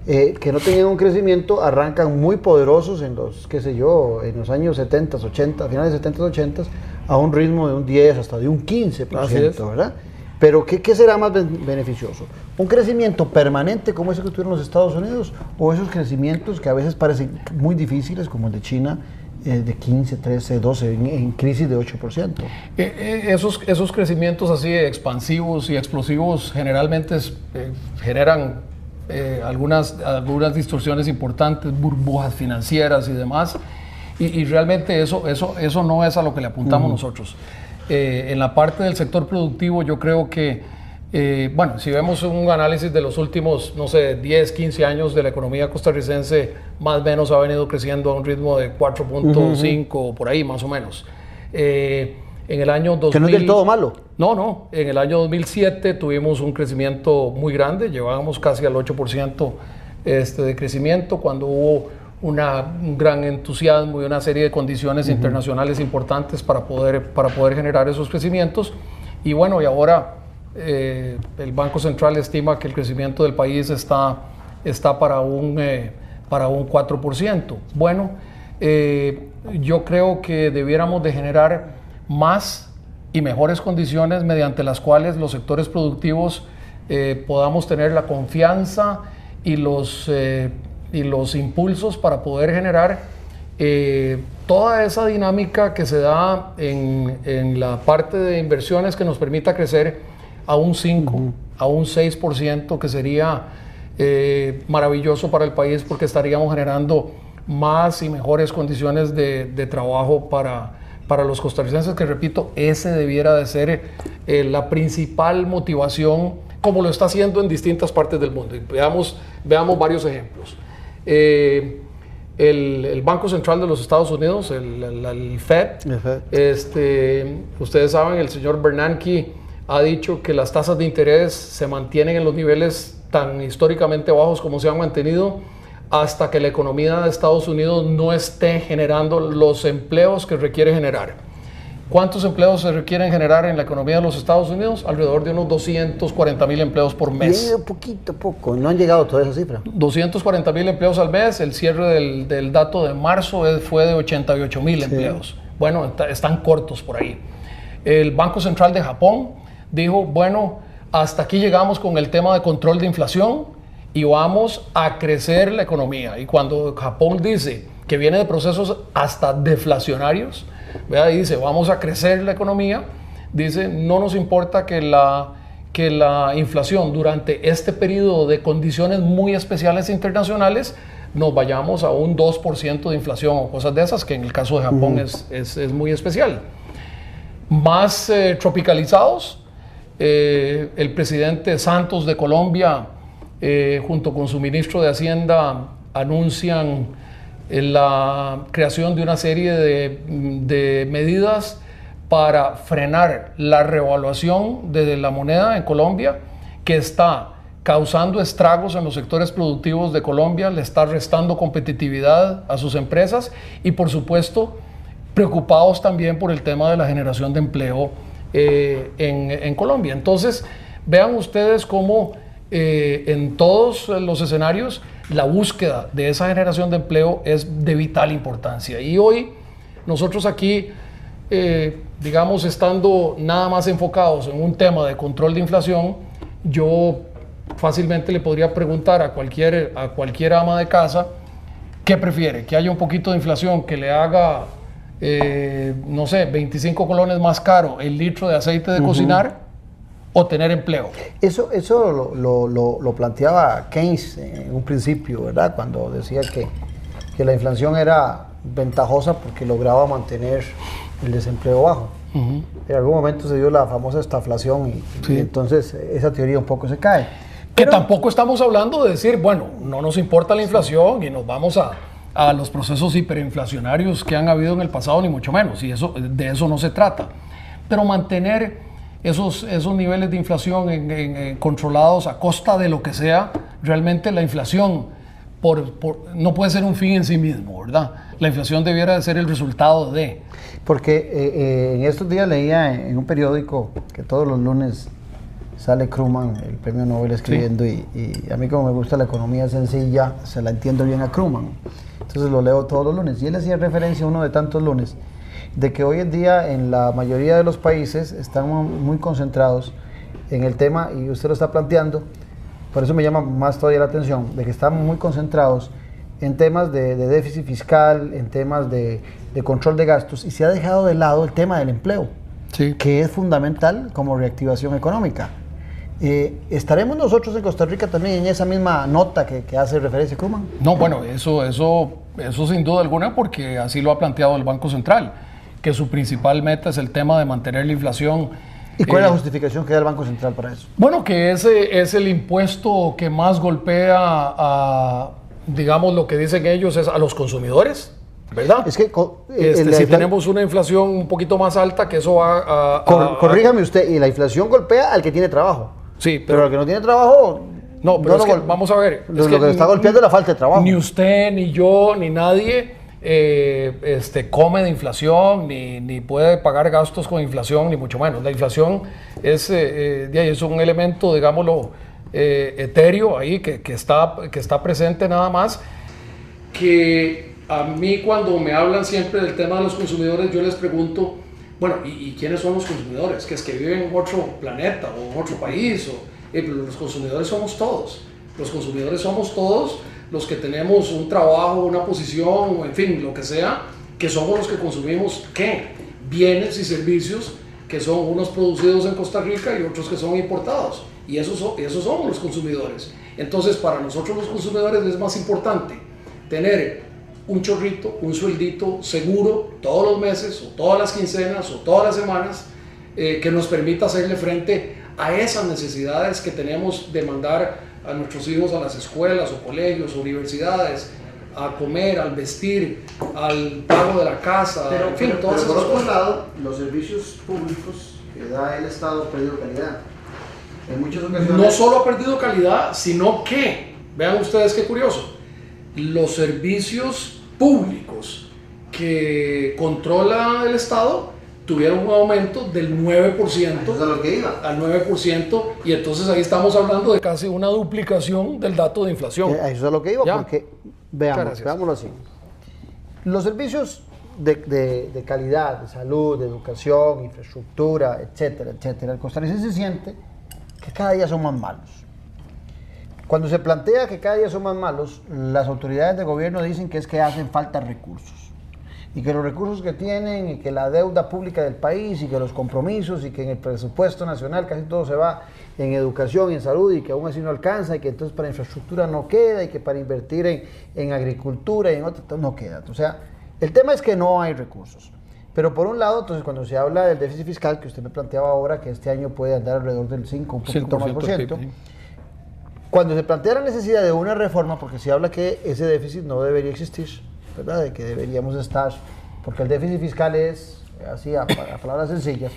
que no tenían un crecimiento, arrancan muy poderosos en los, en los años 70, 80, finales de 70, 80, a un ritmo de un 10 hasta de un 15%, ¿verdad? Pero ¿qué será más beneficioso? ¿Un crecimiento permanente como ese que tuvieron los Estados Unidos, o esos crecimientos que a veces parecen muy difíciles como el de China, de 15, 13, 12, en crisis de 8%? Esos crecimientos así expansivos y explosivos generalmente generan algunas distorsiones importantes, burbujas financieras y demás, y realmente eso no es a lo que le apuntamos nosotros. En la parte del sector productivo yo creo que, si vemos un análisis de los últimos, 10, 15 años de la economía costarricense, más o menos ha venido creciendo a un ritmo de 4.5, por ahí más o menos. En el año 2000... ¿Que no es del todo malo? No. En el año 2007 tuvimos un crecimiento muy grande, llevábamos casi al 8% de crecimiento, cuando hubo un gran entusiasmo y una serie de condiciones internacionales importantes para poder generar esos crecimientos. Y bueno, y ahora el Banco Central estima que el crecimiento del país está para un 4%. Bueno, yo creo que debiéramos de generar más y mejores condiciones mediante las cuales los sectores productivos podamos tener la confianza y los impulsos para poder generar toda esa dinámica que se da en la parte de inversiones que nos permita crecer a un 5, a un 6%, que sería maravilloso para el país, porque estaríamos generando más y mejores condiciones de trabajo para los costarricenses, que repito, ese debiera de ser la principal motivación, como lo está haciendo en distintas partes del mundo. Y veamos varios ejemplos. el Banco Central de los Estados Unidos, el Fed, ustedes saben, el señor Bernanke ha dicho que las tasas de interés se mantienen en los niveles tan históricamente bajos como se han mantenido hasta que la economía de Estados Unidos no esté generando los empleos que requiere generar. ¿Cuántos empleos se requieren generar en la economía de los Estados Unidos? Alrededor de unos 240,000 empleos por mes. Poco, no han llegado a toda esa cifra. 240,000 empleos al mes, el cierre del dato de marzo fue de 88,000 empleos. Bueno, están cortos por ahí. El Banco Central de Japón dijo, bueno, hasta aquí llegamos con el tema de control de inflación y vamos a crecer la economía. Y cuando Japón dice que viene de procesos hasta deflacionarios, ¿verdad? Y dice, vamos a crecer la economía, dice, no nos importa que la inflación durante este periodo de condiciones muy especiales internacionales nos vayamos a un 2% de inflación o cosas de esas, que en el caso de Japón es muy especial. Más tropicalizados, el presidente Santos de Colombia, junto con su ministro de Hacienda, anuncian la creación de una serie de medidas para frenar la revaluación de la moneda en Colombia, que está causando estragos en los sectores productivos de Colombia, le está restando competitividad a sus empresas y, por supuesto, preocupados también por el tema de la generación de empleo en Colombia. Entonces, vean ustedes cómo en todos los escenarios la búsqueda de esa generación de empleo es de vital importancia. Y hoy nosotros aquí, digamos, estando nada más enfocados en un tema de control de inflación, yo fácilmente le podría preguntar a cualquier ama de casa qué prefiere, que haya un poquito de inflación que le haga, no sé, 25 colones más caro el litro de aceite de cocinar, o tener empleo. Eso lo planteaba Keynes en un principio, ¿verdad? Cuando decía que la inflación era ventajosa porque lograba mantener el desempleo bajo. En algún momento se dio la famosa estaflación y entonces esa teoría un poco se cae. Pero tampoco estamos hablando de decir, bueno, no nos importa la inflación y nos vamos a los procesos hiperinflacionarios que han habido en el pasado, ni mucho menos, y de eso no se trata. Pero mantener esos niveles de inflación controlados a costa de lo que sea, realmente la inflación no puede ser un fin en sí mismo, ¿verdad? La inflación debiera de ser el resultado de... Porque en estos días leía en un periódico que todos los lunes sale Krugman, el premio Nobel, escribiendo, y a mí, como me gusta la economía sencilla, se la entiendo bien a Krugman. Entonces lo leo todos los lunes. Y él hacía referencia a uno de tantos lunes, de que hoy en día en la mayoría de los países están muy concentrados en el tema, y usted lo está planteando, por eso me llama más todavía la atención, de que están muy concentrados en temas de déficit fiscal, en temas de control de gastos, y se ha dejado de lado el tema del empleo, que es fundamental como reactivación económica. ¿Estaremos nosotros en Costa Rica también en esa misma nota que hace referencia Krugman? No, bueno, eso sin duda alguna, porque así lo ha planteado el Banco Central, que su principal meta es el tema de mantener la inflación. ¿Y cuál es la justificación que da el Banco Central para eso? Bueno, que ese es el impuesto que más golpea a, digamos, lo que dicen ellos es a los consumidores, ¿verdad? Es que si tenemos una inflación un poquito más alta, que eso va corríjame usted, y la inflación golpea al que tiene trabajo. Sí, pero al que no tiene trabajo... No, pero vamos a ver. Lo que está golpeando es la falta de trabajo. Ni usted, ni yo, ni nadie come de inflación, ni puede pagar gastos con inflación, ni mucho menos. La inflación es un elemento, digámoslo, etéreo ahí, que está presente nada más. Que a mí, cuando me hablan siempre del tema de los consumidores, yo les pregunto, bueno, ¿y quiénes son los consumidores? ¿Que es que viven en otro planeta o en otro país? Pero los consumidores somos todos. Los consumidores somos todos los que tenemos un trabajo, una posición, o en fin, lo que sea, que somos los que consumimos, ¿qué? Bienes y servicios, que son unos producidos en Costa Rica y otros que son importados. Y esos somos los consumidores. Entonces, para nosotros los consumidores es más importante tener un chorrito, un sueldito seguro todos los meses, o todas las quincenas, o todas las semanas, que nos permita hacerle frente a esas necesidades que tenemos de mandar a nuestros hijos a las escuelas o colegios o universidades, a comer, al vestir, al pago de la casa, en fin, todas pero por esas otro cosas. lado, los servicios públicos que da el Estado han perdido calidad. En muchas ocasiones... No solo ha perdido calidad, sino que, vean ustedes qué curioso, los servicios públicos que controla el Estado tuvieron un aumento del 9%. Eso es a lo que iba. Al 9%, y entonces ahí estamos hablando de casi una duplicación del dato de inflación. Eso es a lo que iba, ¿Ya? porque Gracias. veámoslo así. Los servicios de calidad, de salud, de educación, infraestructura, etcétera, etcétera, el costarricense siente que cada día son más malos. Cuando se plantea que cada día son más malos, las autoridades de gobierno dicen que es que hacen falta recursos. Y que los recursos que tienen, y que la deuda pública del país, y que los compromisos, y que en el presupuesto nacional casi todo se va en educación y en salud, y que aún así no alcanza, y que entonces para infraestructura no queda, y que para invertir en agricultura y en otro no queda. O sea, el tema es que no hay recursos. Pero por un lado, entonces cuando se habla del déficit fiscal, que usted me planteaba ahora, que este año puede andar alrededor del 5, un poquito más por ciento, cuando se plantea la necesidad de una reforma, porque se habla que ese déficit no debería existir, ¿verdad? De que deberíamos estar, porque el déficit fiscal es, así a palabras sencillas,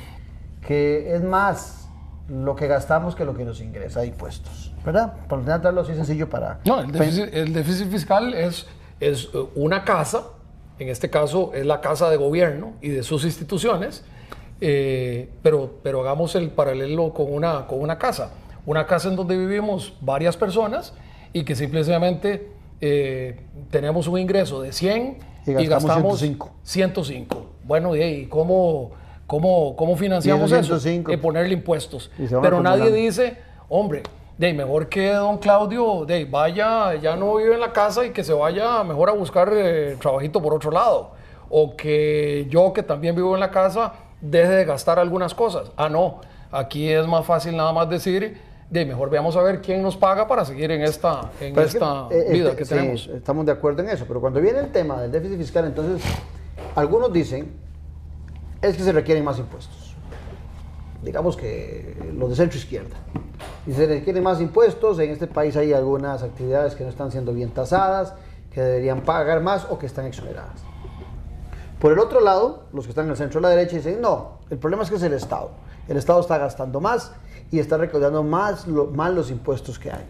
que es más lo que gastamos que lo que nos ingresa de impuestos, ¿verdad? Por tratarlo así sencillo para... No, el déficit fiscal es una casa, en este caso es la casa de gobierno y de sus instituciones, pero hagamos el paralelo con una casa. Una casa en donde vivimos varias personas y que simplemente tenemos un ingreso de 100 y gastamos 105. Bueno, ¿y cómo financiamos eso? Ponerle impuestos. Pero nadie dice, hombre, mejor que don Claudio vaya, ya no vive en la casa y que se vaya mejor a buscar trabajito por otro lado. O que yo, que también vivo en la casa, deje de gastar algunas cosas. Ah, no, aquí es más fácil nada más decir... mejor veamos a ver quién nos paga para seguir en esta vida que tenemos. Estamos de acuerdo en eso, pero cuando viene el tema del déficit fiscal, entonces algunos dicen es que se requieren más impuestos. Digamos que los de centro izquierda. Y se requieren más impuestos, en este país hay algunas actividades que no están siendo bien tasadas, que deberían pagar más o que están exoneradas. Por el otro lado, los que están en el centro de la derecha dicen, no, el problema es que es el Estado. El Estado está gastando más y está recaudando más los impuestos que hay.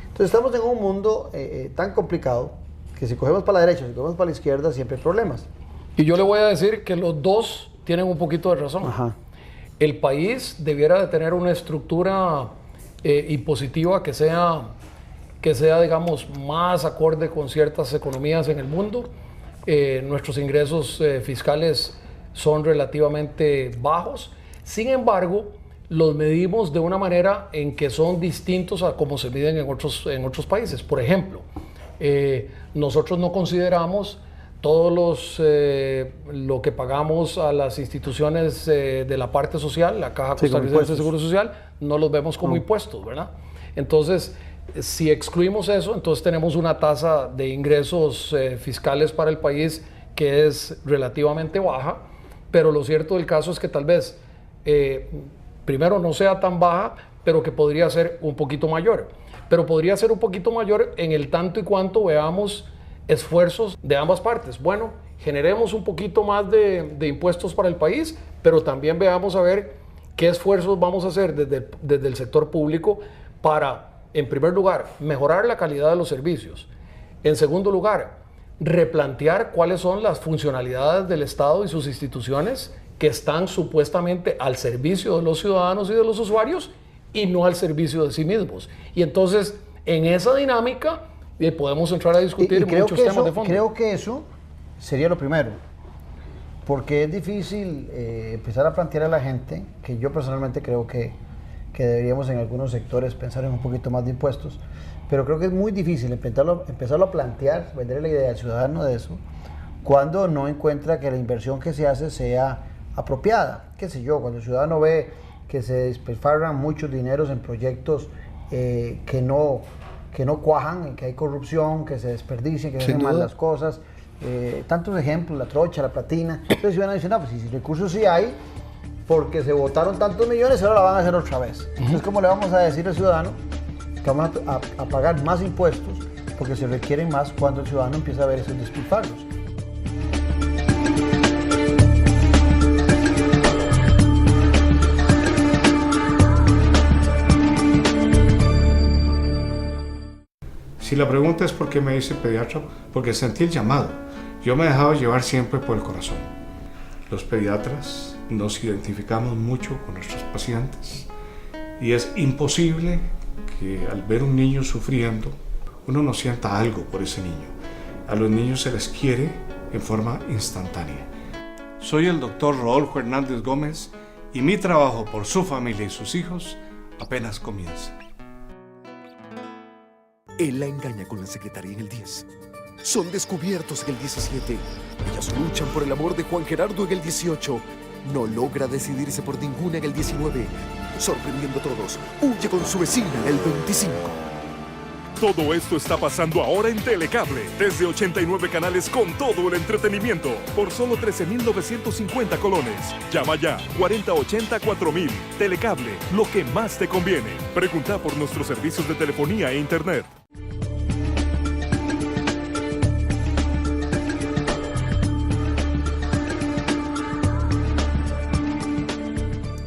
Entonces estamos en un mundo tan complicado que si cogemos para la derecha, si cogemos para la izquierda, siempre hay problemas. Y yo le voy a decir que los dos tienen un poquito de razón. Ajá. El país debiera de tener una estructura impositiva que sea, digamos, más acorde con ciertas economías en el mundo. Nuestros ingresos fiscales son relativamente bajos. Sin embargo, los medimos de una manera en que son distintos a como se miden en otros países. Por ejemplo, nosotros no consideramos lo que pagamos a las instituciones de la parte social, la Caja Costarricense de Seguro Social, no los vemos como impuestos, ¿verdad? Entonces, si excluimos eso, entonces tenemos una tasa de ingresos fiscales para el país que es relativamente baja, pero lo cierto del caso es que tal vez primero no sea tan baja, pero que podría ser un poquito mayor. Pero podría ser un poquito mayor en el tanto y cuanto veamos esfuerzos de ambas partes. Bueno, generemos un poquito más de impuestos para el país, pero también veamos a ver qué esfuerzos vamos a hacer desde el sector público para, en primer lugar, mejorar la calidad de los servicios. En segundo lugar, replantear cuáles son las funcionalidades del Estado y sus instituciones que están supuestamente al servicio de los ciudadanos y de los usuarios y no al servicio de sí mismos. Y entonces, en esa dinámica, podemos entrar a discutir muchos temas de fondo. Creo que eso sería lo primero, porque es difícil empezar a plantear a la gente, que yo personalmente creo que deberíamos en algunos sectores pensar en un poquito más de impuestos, pero creo que es muy difícil empezarlo a plantear, venderle la idea al ciudadano de eso, cuando no encuentra que la inversión que se hace sea apropiada. Qué sé yo, cuando el ciudadano ve que se despilfarran muchos dineros en proyectos que no cuajan, que hay corrupción, que se desperdician, que se hacen mal las cosas, tantos ejemplos, la trocha, la platina. Entonces el ciudadano dice, no, pues si recursos sí hay, porque se votaron tantos millones, ahora la van a hacer otra vez. Entonces, ¿cómo le vamos a decir al ciudadano que vamos a pagar más impuestos porque se requieren más cuando el ciudadano empieza a ver esos despilfarros. Si la pregunta es por qué me hice pediatra, porque sentí el llamado. Yo me he dejado llevar siempre por el corazón. Los pediatras nos identificamos mucho con nuestros pacientes y es imposible que al ver un niño sufriendo, uno no sienta algo por ese niño. A los niños se les quiere en forma instantánea. Soy el doctor Rodolfo Hernández Gómez y mi trabajo por su familia y sus hijos apenas comienza. Él la engaña con la secretaria en el 10. Son descubiertos en el 17. Ellas luchan por el amor de Juan Gerardo en el 18. No logra decidirse por ninguna en el 19. Sorprendiendo a todos, huye con su vecina en el 25. Todo esto está pasando ahora en Telecable, desde 89 canales con todo el entretenimiento, por solo 13,950 colones. Llama ya, 4080-4000. Telecable, lo que más te conviene. Pregunta por nuestros servicios de telefonía e internet.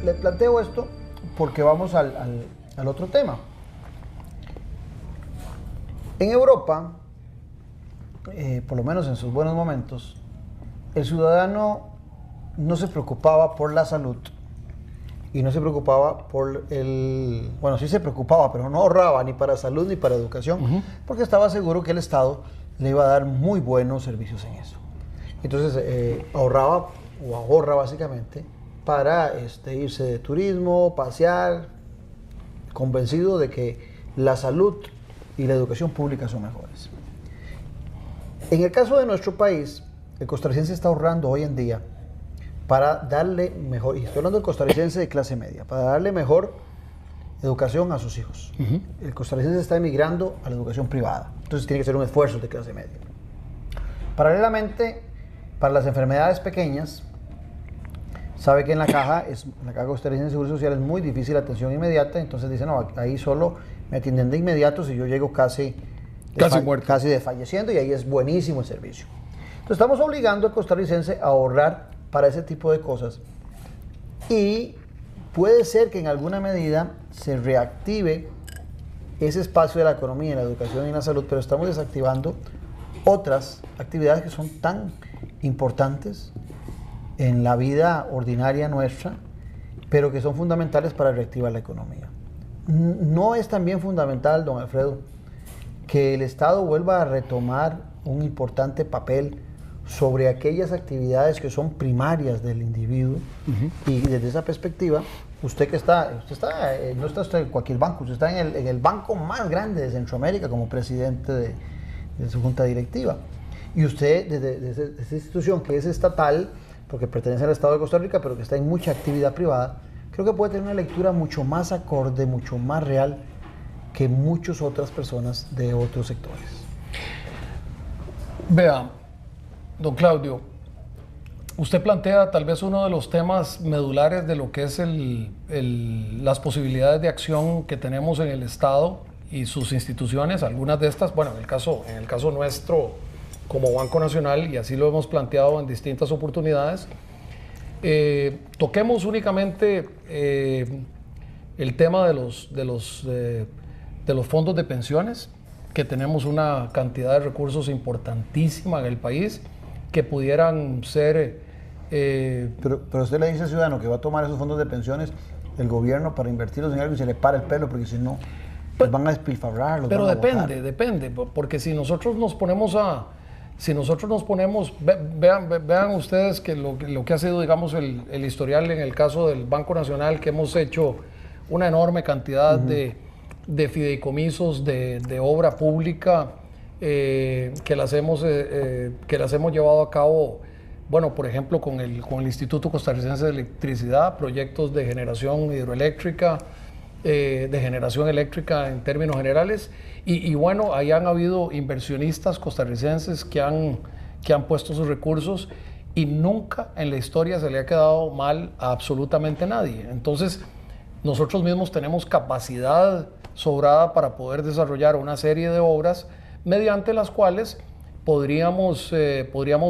Le planteo esto porque vamos al otro tema. En Europa, por lo menos en sus buenos momentos, el ciudadano no se preocupaba por la salud y no se preocupaba por el... Bueno, sí se preocupaba, pero no ahorraba ni para salud ni para educación, porque estaba seguro que el Estado le iba a dar muy buenos servicios en eso. Entonces ahorraba o ahorra básicamente para irse de turismo, pasear, convencido de que la salud y la educación pública son mejores. En el caso de nuestro país, el costarricense está ahorrando hoy en día para darle mejor, y estoy hablando del costarricense de clase media, para darle mejor educación a sus hijos. El costarricense está emigrando a la educación privada, entonces tiene que ser un esfuerzo de clase media. Paralelamente, para las enfermedades pequeñas, sabe que en la caja costarricense de Seguro Social es muy difícil la atención inmediata, entonces dice, no, ahí solo me atienden de inmediato si yo llego casi desfalleciendo, y ahí es buenísimo el servicio. Entonces estamos obligando al costarricense a ahorrar para ese tipo de cosas, y puede ser que en alguna medida se reactive ese espacio de la economía, en la educación y en la salud, pero estamos desactivando otras actividades que son tan importantes en la vida ordinaria nuestra, pero que son fundamentales para reactivar la economía. ¿No es también fundamental, don Alfredo, que el Estado vuelva a retomar un importante papel sobre aquellas actividades que son primarias del individuo? Y desde esa perspectiva, usted no está usted en cualquier banco, usted está en el banco más grande de Centroamérica como presidente de su junta directiva. Y usted, desde esa institución que es estatal, porque pertenece al Estado de Costa Rica, pero que está en mucha actividad privada, creo que puede tener una lectura mucho más acorde, mucho más real que muchas otras personas de otros sectores. Vea, don Claudio, usted plantea tal vez uno de los temas medulares de lo que es las posibilidades de acción que tenemos en el Estado y sus instituciones, algunas de estas, bueno, en el caso nuestro como Banco Nacional, y así lo hemos planteado en distintas oportunidades. Toquemos únicamente el tema de los fondos de pensiones, que tenemos una cantidad de recursos importantísima en el país que pudieran ser... Pero usted le dice al ciudadano que va a tomar esos fondos de pensiones del gobierno para invertirlos en algo y se le para el pelo, porque si no, pues van a despilfarrar. Pero depende, porque si nosotros nos ponemos vean ustedes que lo que ha sido, digamos, el historial en el caso del Banco Nacional, que hemos hecho una enorme cantidad de fideicomisos de obra pública que las hemos llevado a cabo, bueno, por ejemplo, con el Instituto Costarricense de Electricidad, proyectos de generación hidroeléctrica, de generación eléctrica en términos generales, y bueno, ahí han habido inversionistas costarricenses que han puesto sus recursos, y nunca en la historia se le ha quedado mal a absolutamente nadie. Entonces, nosotros mismos tenemos capacidad sobrada para poder desarrollar una serie de obras, mediante las cuales podríamos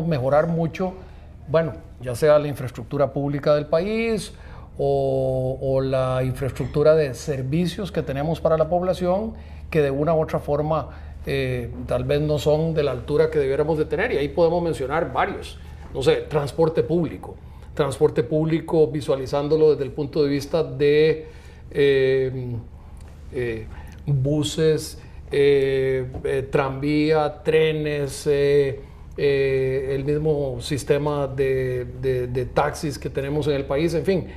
mejorar mucho, bueno, ya sea la infraestructura pública del país o la infraestructura de servicios que tenemos para la población, que de una u otra forma tal vez no son de la altura que debiéramos de tener, y ahí podemos mencionar varios. No sé, transporte público visualizándolo desde el punto de vista de buses, tranvía, trenes, el mismo sistema de taxis que tenemos en el país, en fin,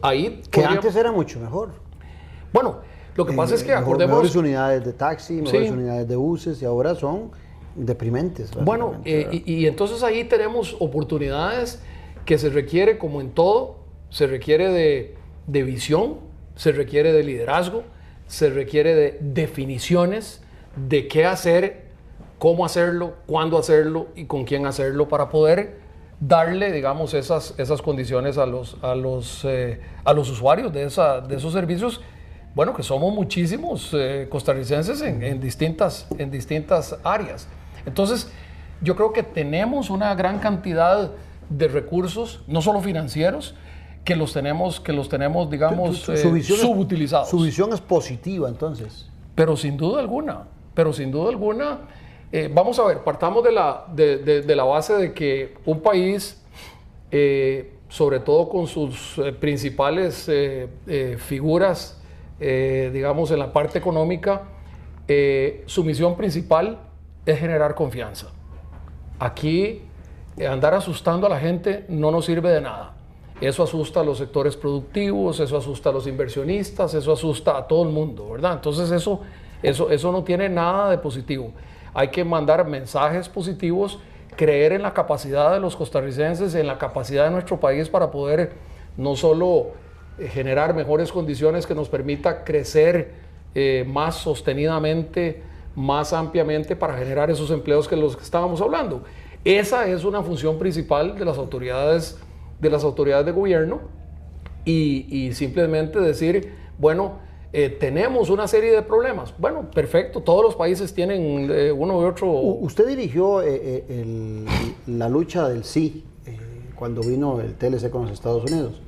ahí que antes era mucho mejor. Bueno, lo que pasa es que acordemos... Mejores unidades de taxi, mejores unidades de buses, y ahora son deprimentes. Bueno, y entonces ahí tenemos oportunidades que se requiere, como en todo, se requiere de visión, se requiere de liderazgo, se requiere de definiciones de qué hacer, cómo hacerlo, cuándo hacerlo y con quién hacerlo para poder darle, digamos, esas condiciones a los usuarios de esos servicios. Bueno, que somos muchísimos costarricenses en distintas áreas. Entonces, yo creo que tenemos una gran cantidad de recursos, no solo financieros, que los tenemos, digamos, subutilizados. Su visión es positiva, entonces. Pero sin duda alguna, vamos a ver, partamos de la base de que un país, sobre todo con sus principales figuras, digamos, en la parte económica, su misión principal es generar confianza. Aquí, andar asustando a la gente no nos sirve de nada. Eso asusta a los sectores productivos, eso asusta a los inversionistas, eso asusta a todo el mundo, ¿verdad? Entonces eso no tiene nada de positivo. Hay que mandar mensajes positivos, creer en la capacidad de los costarricenses, en la capacidad de nuestro país para poder no solo generar mejores condiciones que nos permita crecer más sostenidamente, más ampliamente, para generar esos empleos que los que estábamos hablando. Esa es una función principal de las autoridades de gobierno, y simplemente decir, bueno, tenemos una serie de problemas. Bueno, perfecto, todos los países tienen uno y otro. Usted dirigió la lucha del sí cuando vino el TLC con los Estados Unidos.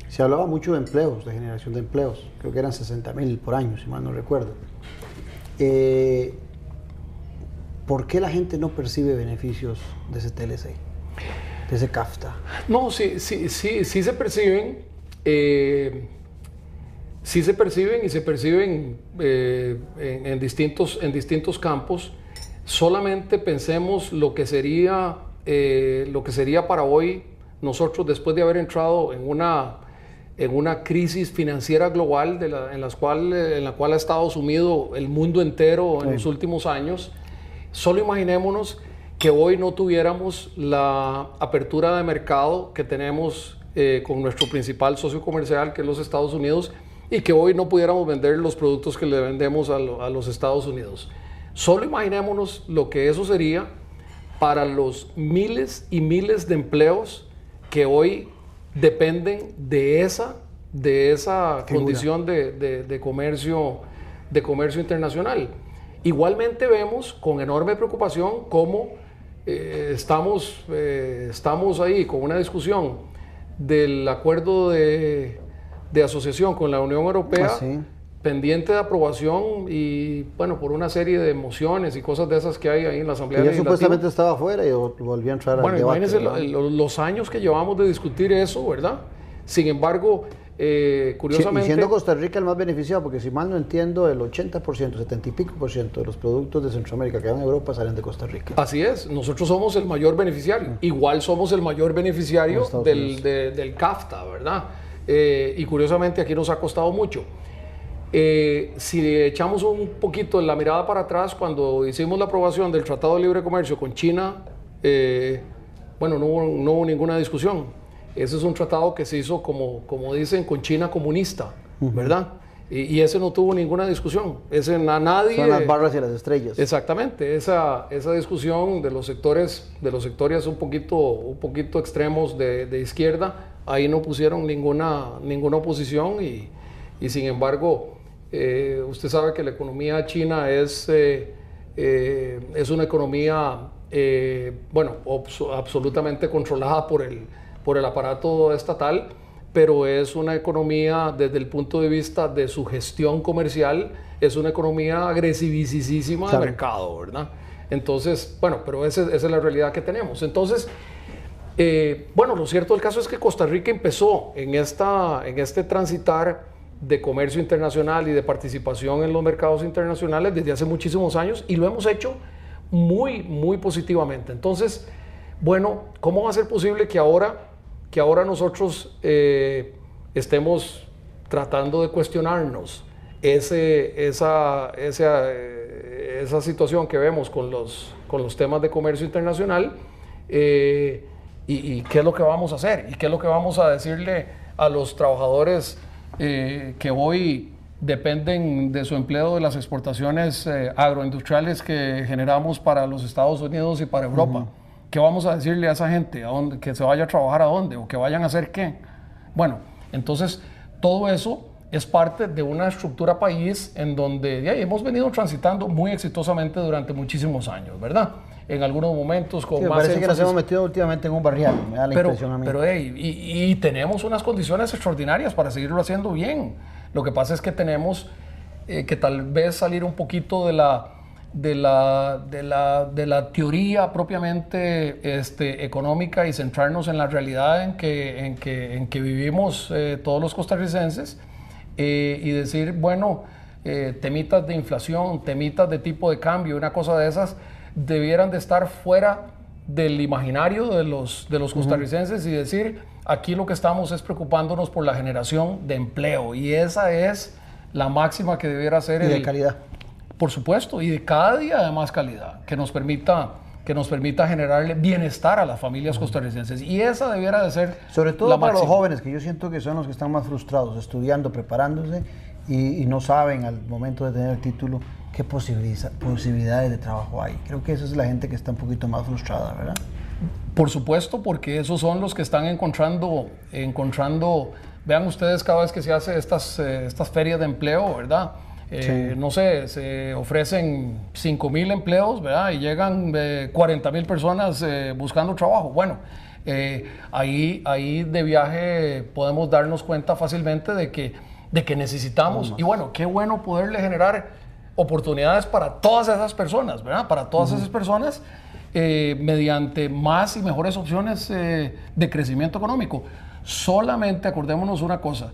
Se hablaba mucho de empleos, de generación de empleos. Creo que eran 60,000 por año, si mal no recuerdo. ¿Por qué la gente no percibe beneficios de ese TLC, de ese CAFTA? No, sí se perciben. Sí se perciben, y se perciben en distintos campos. Solamente pensemos lo que sería para hoy nosotros, después de haber entrado en una crisis financiera global en la cual ha estado sumido el mundo entero en los últimos años. Solo imaginémonos que hoy no tuviéramos la apertura de mercado que tenemos con nuestro principal socio comercial, que es los Estados Unidos, y que hoy no pudiéramos vender los productos que le vendemos a los Estados Unidos. Solo imaginémonos lo que eso sería para los miles y miles de empleos que hoy dependen de esa condición de comercio internacional. Igualmente vemos con enorme preocupación cómo estamos ahí con una discusión del acuerdo de asociación con la Unión Europea, pendiente de aprobación, y bueno, por una serie de mociones y cosas de esas que hay ahí en la Asamblea Legislativa. Supuestamente estaba afuera y volvió a entrar al debate. Bueno, imagínense los años que llevamos de discutir eso, ¿verdad? Sin embargo, curiosamente... Y siendo Costa Rica el más beneficiado, porque si mal no entiendo, el 80%, 70 y pico % de los productos de Centroamérica que van a Europa salen de Costa Rica. Así es, nosotros somos el mayor beneficiario. Igual somos el mayor beneficiario del CAFTA, ¿verdad? Y curiosamente aquí nos ha costado mucho. Si echamos un poquito la mirada para atrás, cuando hicimos la aprobación del Tratado de Libre Comercio con China, bueno, no hubo ninguna discusión. Ese es un tratado que se hizo, como dicen, con China comunista, ¿verdad? Y ese no tuvo ninguna discusión. Ese nadie... Son las barras y las estrellas. Exactamente. Esa discusión de los sectores un poquito extremos de izquierda, ahí no pusieron ninguna oposición, y sin embargo, usted sabe que la economía china es es una economía, bueno, absolutamente controlada por el aparato estatal, pero es una economía desde el punto de vista de su gestión comercial, es una economía agresivísima de mercado, ¿verdad? Entonces, bueno, pero esa es la realidad que tenemos. Entonces, bueno, lo cierto del caso es que Costa Rica empezó en este transitar de comercio internacional y de participación en los mercados internacionales desde hace muchísimos años y lo hemos hecho muy, muy positivamente. Entonces, bueno, ¿cómo va a ser posible que ahora nosotros estemos tratando de cuestionarnos esa situación que vemos con los temas de comercio internacional? ¿Y qué es lo que vamos a hacer? ¿Y qué es lo que vamos a decirle a los trabajadores que hoy dependen de su empleo de las exportaciones agroindustriales que generamos para los Estados Unidos y para Europa? ¿Qué vamos a decirle a esa gente? ¿Que se vaya a trabajar a dónde? ¿O que vayan a hacer qué? Bueno, entonces todo eso es parte de una estructura país en donde ya hemos venido transitando muy exitosamente durante muchísimos años, ¿verdad? En algunos momentos con más parece énfasis. que nos hemos metido últimamente en un barrial, me da la impresión a mí. Pero y tenemos unas condiciones extraordinarias para seguirlo haciendo bien. Lo que pasa es que tenemos que tal vez salir un poquito de la teoría propiamente económica y centrarnos en la realidad en que vivimos todos los costarricenses y decir, bueno, temitas de inflación, temitas de tipo de cambio, una cosa de esas, debieran de estar fuera del imaginario de los costarricenses y decir, aquí lo que estamos es preocupándonos por la generación de empleo y esa es la máxima que debiera ser. Y de calidad. Por supuesto, y de cada día de más calidad, que nos permita generarle bienestar a las familias costarricenses. Y esa debiera de ser sobre todo la para máxima. los jóvenes, que yo siento que son los que están más frustrados, estudiando, preparándose y no saben al momento de tener el título qué posibilidades de trabajo hay. Creo que esa es la gente que está un poquito más frustrada, ¿verdad? Por supuesto, porque esos son los que están encontrando, vean ustedes cada vez que se hace estas ferias de empleo, ¿verdad? Sí. No sé, se ofrecen 5,000 empleos, ¿verdad? Y llegan 40,000 personas buscando trabajo. Bueno, ahí de viaje podemos darnos cuenta fácilmente de que necesitamos, y bueno, qué bueno poderle generar oportunidades para todas esas personas, ¿verdad? Para todas esas personas mediante más y mejores opciones de crecimiento económico. Solamente acordémonos una cosa,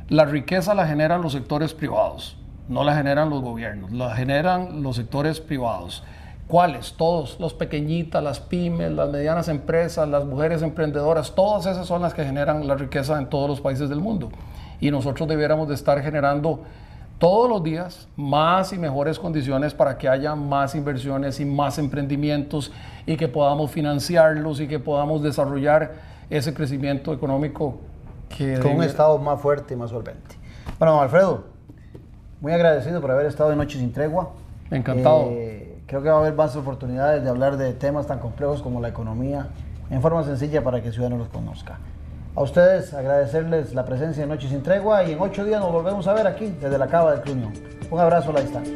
la riqueza la generan los sectores privados. No la generan los gobiernos, la generan los sectores privados. ¿Cuáles? Todos, los pequeñitas, las pymes, las medianas empresas, las mujeres emprendedoras, todas esas son las que generan la riqueza en todos los países del mundo. Y nosotros debiéramos de estar generando todos los días más y mejores condiciones para que haya más inversiones y más emprendimientos y que podamos financiarlos y que podamos desarrollar ese crecimiento económico con un Estado más fuerte y más solvente. Bueno, Alfredo, muy agradecido por haber estado en Noche Sin Tregua. Encantado. Creo que va a haber más oportunidades de hablar de temas tan complejos como la economía en forma sencilla para que el ciudadano los conozca. A ustedes agradecerles la presencia de Noche Sin Tregua y en 8 días nos volvemos a ver aquí desde la Cava del Club Unión. Un abrazo a la distancia.